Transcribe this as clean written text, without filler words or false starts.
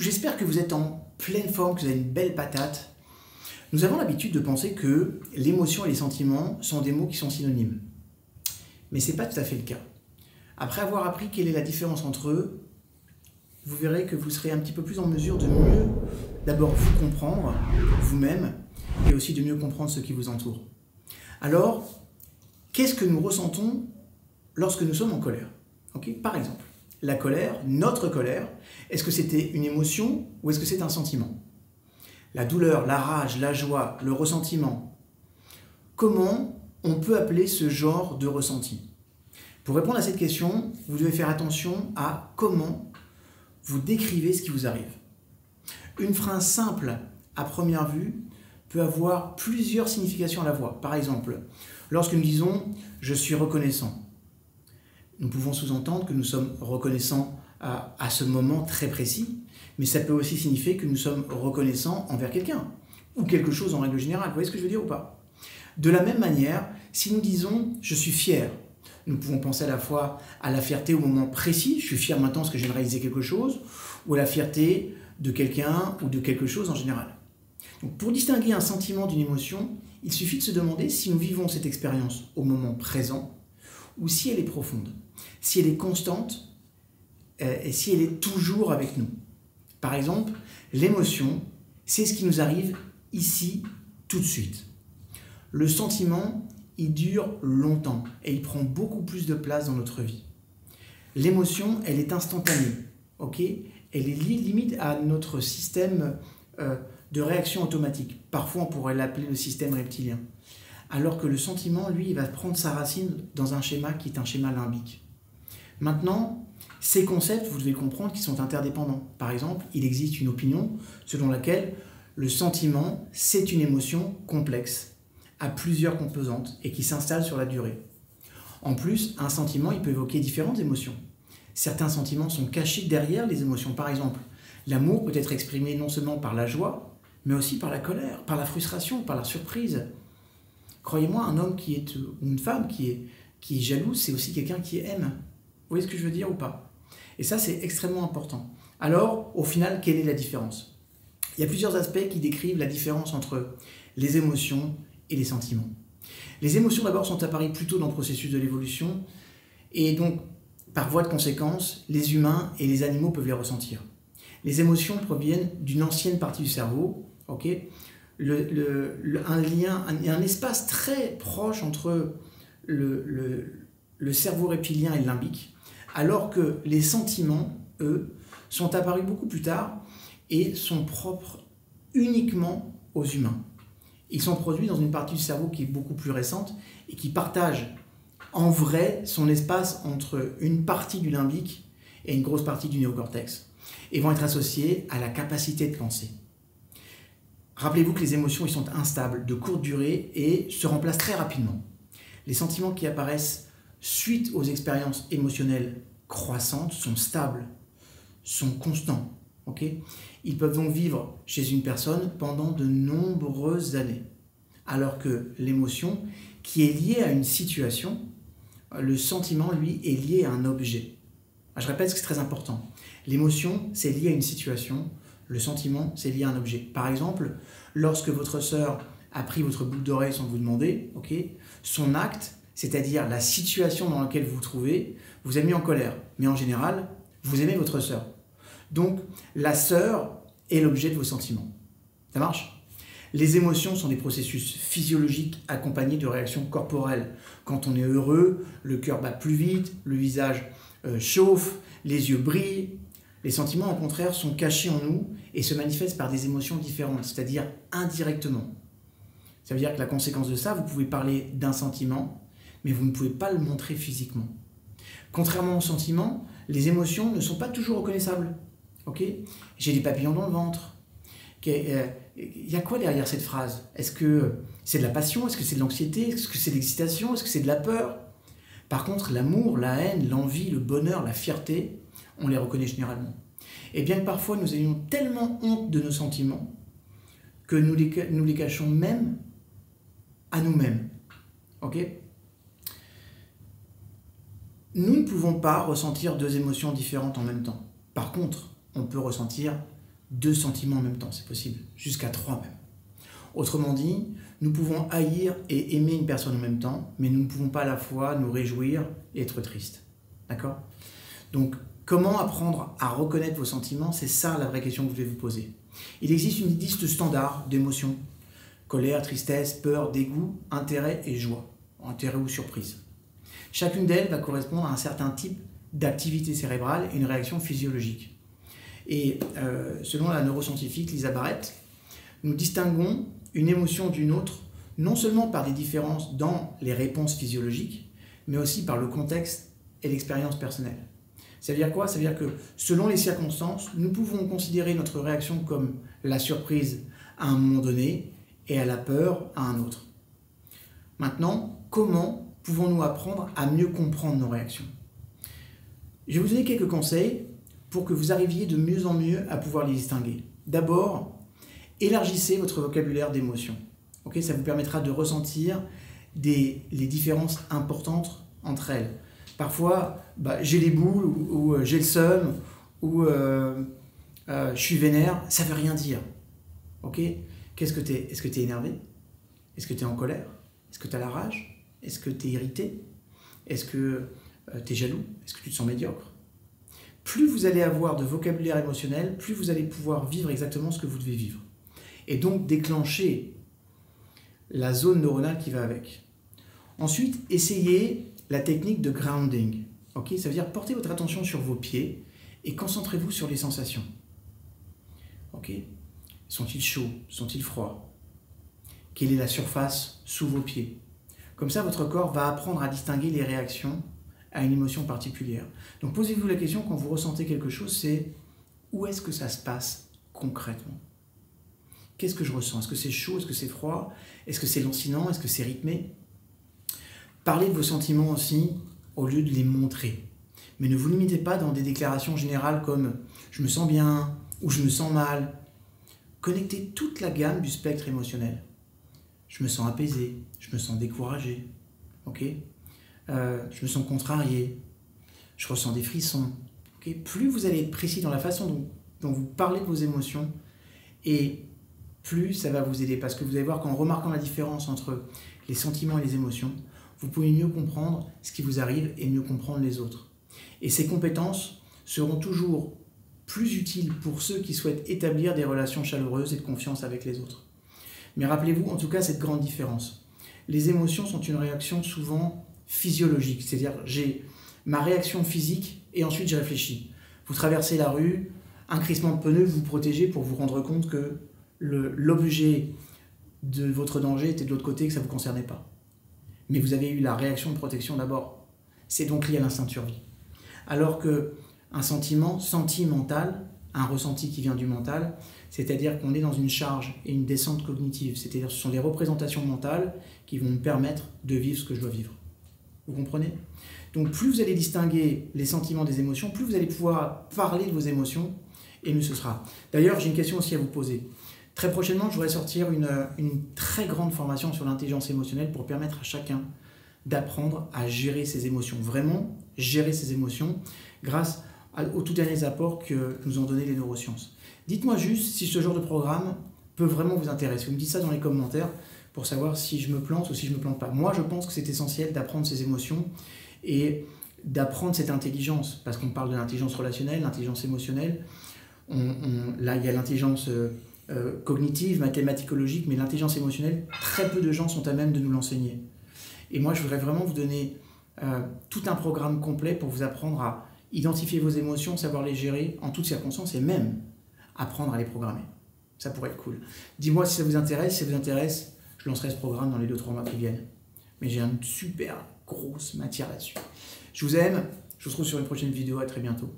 J'espère que vous êtes en pleine forme, que vous avez une belle patate. Nous avons l'habitude de penser que l'émotion et les sentiments sont des mots qui sont synonymes. Mais ce n'est pas tout à fait le cas. Après avoir appris quelle est la différence entre eux, vous verrez que vous serez un petit peu plus en mesure de mieux d'abord vous comprendre, vous-même, et aussi de mieux comprendre ceux qui vous entourent. Alors, qu'est-ce que nous ressentons lorsque nous sommes en colère? Par exemple, la colère, notre colère, est-ce que c'était une émotion ou est-ce que c'est un sentiment? La douleur, la rage, la joie, le ressentiment. Comment on peut appeler ce genre de ressenti? Pour répondre à cette question, vous devez faire attention à comment vous décrivez ce qui vous arrive. Une phrase simple, à première vue, peut avoir plusieurs significations à la voix. Par exemple, lorsque nous disons « je suis reconnaissant », nous pouvons sous-entendre que nous sommes reconnaissants à ce moment très précis, mais ça peut aussi signifier que nous sommes reconnaissants envers quelqu'un, ou quelque chose en règle générale. Vous voyez ce que je veux dire ou pas? De la même manière, si nous disons « je suis fier », nous pouvons penser à la fois à la fierté au moment précis, je suis fier maintenant parce que je viens de réaliser quelque chose, ou à la fierté de quelqu'un ou de quelque chose en général. Donc, pour distinguer un sentiment d'une émotion, il suffit de se demander si nous vivons cette expérience au moment présent, ou si elle est profonde, si elle est constante, et si elle est toujours avec nous. Par exemple, l'émotion, c'est ce qui nous arrive ici, tout de suite. Le sentiment, il dure longtemps et il prend beaucoup plus de place dans notre vie. L'émotion, elle est instantanée, Elle est liée limite à notre système de réaction automatique. Parfois, on pourrait l'appeler le système reptilien. Alors que le sentiment, lui, il va prendre sa racine dans un schéma qui est un schéma limbique. Maintenant, ces concepts, vous devez comprendre qu'ils sont interdépendants. Par exemple, il existe une opinion selon laquelle le sentiment, c'est une émotion complexe, à plusieurs composantes et qui s'installe sur la durée. En plus, un sentiment, il peut évoquer différentes émotions. Certains sentiments sont cachés derrière les émotions. Par exemple, l'amour peut être exprimé non seulement par la joie, mais aussi par la colère, par la frustration, par la surprise. Croyez-moi, un homme ou une femme qui est jaloux, c'est aussi quelqu'un qui aime. Vous voyez ce que je veux dire ou pas? Et ça, c'est extrêmement important. Alors, au final, quelle est la différence? Il y a plusieurs aspects qui décrivent la différence entre les émotions et les sentiments. Les émotions, d'abord, sont apparues plus tôt dans le processus de l'évolution, et donc, par voie de conséquence, les humains et les animaux peuvent les ressentir. Les émotions proviennent d'une ancienne partie du cerveau, un espace très proche entre le cerveau reptilien et le limbique, alors que les sentiments, eux, sont apparus beaucoup plus tard et sont propres uniquement aux humains. Ils sont produits dans une partie du cerveau qui est beaucoup plus récente et qui partage en vrai son espace entre une partie du limbique et une grosse partie du néocortex, et vont être associés à la capacité de penser. Rappelez-vous que les émotions, ils sont instables, de courte durée et se remplacent très rapidement. Les sentiments qui apparaissent suite aux expériences émotionnelles croissantes sont stables, sont constants. Ils peuvent donc vivre chez une personne pendant de nombreuses années. Alors que l'émotion, qui est liée à une situation, le sentiment, lui, est lié à un objet. Je répète, c'est très important. L'émotion, c'est lié à une situation. Le sentiment, c'est lié à un objet. Par exemple, lorsque votre sœur a pris votre boucle d'oreille sans vous demander, son acte, c'est-à-dire la situation dans laquelle vous vous trouvez, vous a mis en colère. Mais en général, vous aimez votre sœur. Donc, la sœur est l'objet de vos sentiments. Ça marche? Les émotions sont des processus physiologiques accompagnés de réactions corporelles. Quand on est heureux, le cœur bat plus vite, le visage chauffe, les yeux brillent. Les sentiments, au contraire, sont cachés en nous et se manifestent par des émotions différentes, c'est-à-dire indirectement. Ça veut dire que la conséquence de ça, vous pouvez parler d'un sentiment, mais vous ne pouvez pas le montrer physiquement. Contrairement aux sentiments, les émotions ne sont pas toujours reconnaissables. J'ai des papillons dans le ventre. Il y a quoi derrière cette phrase? Est-ce que c'est de la passion? Est-ce que c'est de l'anxiété? Est-ce que c'est de l'excitation? Est-ce que c'est de la peur? Par contre, l'amour, la haine, l'envie, le bonheur, la fierté, on les reconnaît généralement. Et bien que parfois nous ayons tellement honte de nos sentiments que nous les cachons même à nous-mêmes. Nous ne pouvons pas ressentir deux émotions différentes en même temps. Par contre, on peut ressentir 2 sentiments en même temps, c'est possible, jusqu'à 3 même. Autrement dit, nous pouvons haïr et aimer une personne en même temps, mais nous ne pouvons pas à la fois nous réjouir et être tristes. D'accord? Donc, comment apprendre à reconnaître vos sentiments? C'est ça la vraie question que vous devez vous poser. Il existe une liste standard d'émotions. Colère, tristesse, peur, dégoût, intérêt et joie. Intérêt ou surprise. Chacune d'elles va correspondre à un certain type d'activité cérébrale et une réaction physiologique. Et selon la neuroscientifique Lisa Barrett, nous distinguons une émotion d'une autre, non seulement par des différences dans les réponses physiologiques, mais aussi par le contexte et l'expérience personnelle. Ça veut dire quoi? Ça veut dire que selon les circonstances, nous pouvons considérer notre réaction comme la surprise à un moment donné et à la peur à un autre. Maintenant, comment pouvons-nous apprendre à mieux comprendre nos réactions? Je vais vous donner quelques conseils pour que vous arriviez de mieux en mieux à pouvoir les distinguer. D'abord, élargissez votre vocabulaire d'émotions. Okay, ça vous permettra de ressentir les différences importantes entre elles. Parfois, j'ai les boules, ou j'ai le seum, ou je suis vénère, ça ne veut rien dire. Okay? Qu'est-ce que t'es? Est-ce que tu es énervé? Est-ce que tu es en colère? Est-ce que tu as la rage? Est-ce que tu es irrité? Est-ce que tu es jaloux? Est-ce que tu te sens médiocre? Plus vous allez avoir de vocabulaire émotionnel, plus vous allez pouvoir vivre exactement ce que vous devez vivre. Et donc déclencher la zone neuronale qui va avec. Ensuite, essayez la technique de grounding. Okay? Ça veut dire portez votre attention sur vos pieds et concentrez-vous sur les sensations. Okay? Sont-ils chauds? Sont-ils froids? Quelle est la surface sous vos pieds? Comme ça, votre corps va apprendre à distinguer les réactions à une émotion particulière. Donc posez-vous la question quand vous ressentez quelque chose, c'est où est-ce que ça se passe concrètement? Qu'est-ce que je ressens? Est-ce que c'est chaud? Est-ce que c'est froid? Est-ce que c'est lancinant? Est-ce que c'est rythmé? Parlez de vos sentiments aussi au lieu de les montrer. Mais ne vous limitez pas dans des déclarations générales comme « je me sens bien » ou « je me sens mal ». Connectez toute la gamme du spectre émotionnel. Je me sens apaisé, je me sens découragé, okay? Je me sens contrarié, je ressens des frissons. Okay? Plus vous allez être précis dans la façon dont vous parlez de vos émotions, et plus ça va vous aider. Parce que vous allez voir qu'en remarquant la différence entre les sentiments et les émotions, vous pouvez mieux comprendre ce qui vous arrive et mieux comprendre les autres. Et ces compétences seront toujours plus utiles pour ceux qui souhaitent établir des relations chaleureuses et de confiance avec les autres. Mais rappelez-vous en tout cas cette grande différence. Les émotions sont une réaction souvent physiologique, c'est-à-dire j'ai ma réaction physique et ensuite je réfléchis. Vous traversez la rue, un crissement de pneu, vous vous protégez pour vous rendre compte que l'objet de votre danger était de l'autre côté, que ça ne vous concernait pas. Mais vous avez eu la réaction de protection d'abord. C'est donc lié à l'instinct de survie. Alors qu'un sentiment sentimental, un ressenti qui vient du mental, c'est-à-dire qu'on est dans une charge et une descente cognitive, c'est-à-dire ce sont les représentations mentales qui vont me permettre de vivre ce que je dois vivre. Vous comprenez? Donc plus vous allez distinguer les sentiments des émotions, plus vous allez pouvoir parler de vos émotions, et mieux ce sera. D'ailleurs, j'ai une question aussi à vous poser. Très prochainement, je voudrais sortir une très grande formation sur l'intelligence émotionnelle pour permettre à chacun d'apprendre à gérer ses émotions. Vraiment, gérer ses émotions grâce aux tout derniers apports que nous ont donné les neurosciences. Dites-moi juste si ce genre de programme peut vraiment vous intéresser. Vous me dites ça dans les commentaires pour savoir si je me plante ou si je ne me plante pas. Moi, je pense que c'est essentiel d'apprendre ses émotions et d'apprendre cette intelligence, parce qu'on parle de l'intelligence relationnelle, l'intelligence émotionnelle. Là, il y a l'intelligence cognitive, mathématicologique, mais l'intelligence émotionnelle, très peu de gens sont à même de nous l'enseigner. Et moi, je voudrais vraiment vous donner tout un programme complet pour vous apprendre à identifier vos émotions, savoir les gérer en toutes circonstances et même apprendre à les programmer. Ça pourrait être cool. Dis-moi si ça vous intéresse. Si ça vous intéresse, je lancerai ce programme dans les 2-3 mois qui viennent. Mais j'ai une super grosse matière là-dessus. Je vous aime. Je vous retrouve sur une prochaine vidéo. À très bientôt.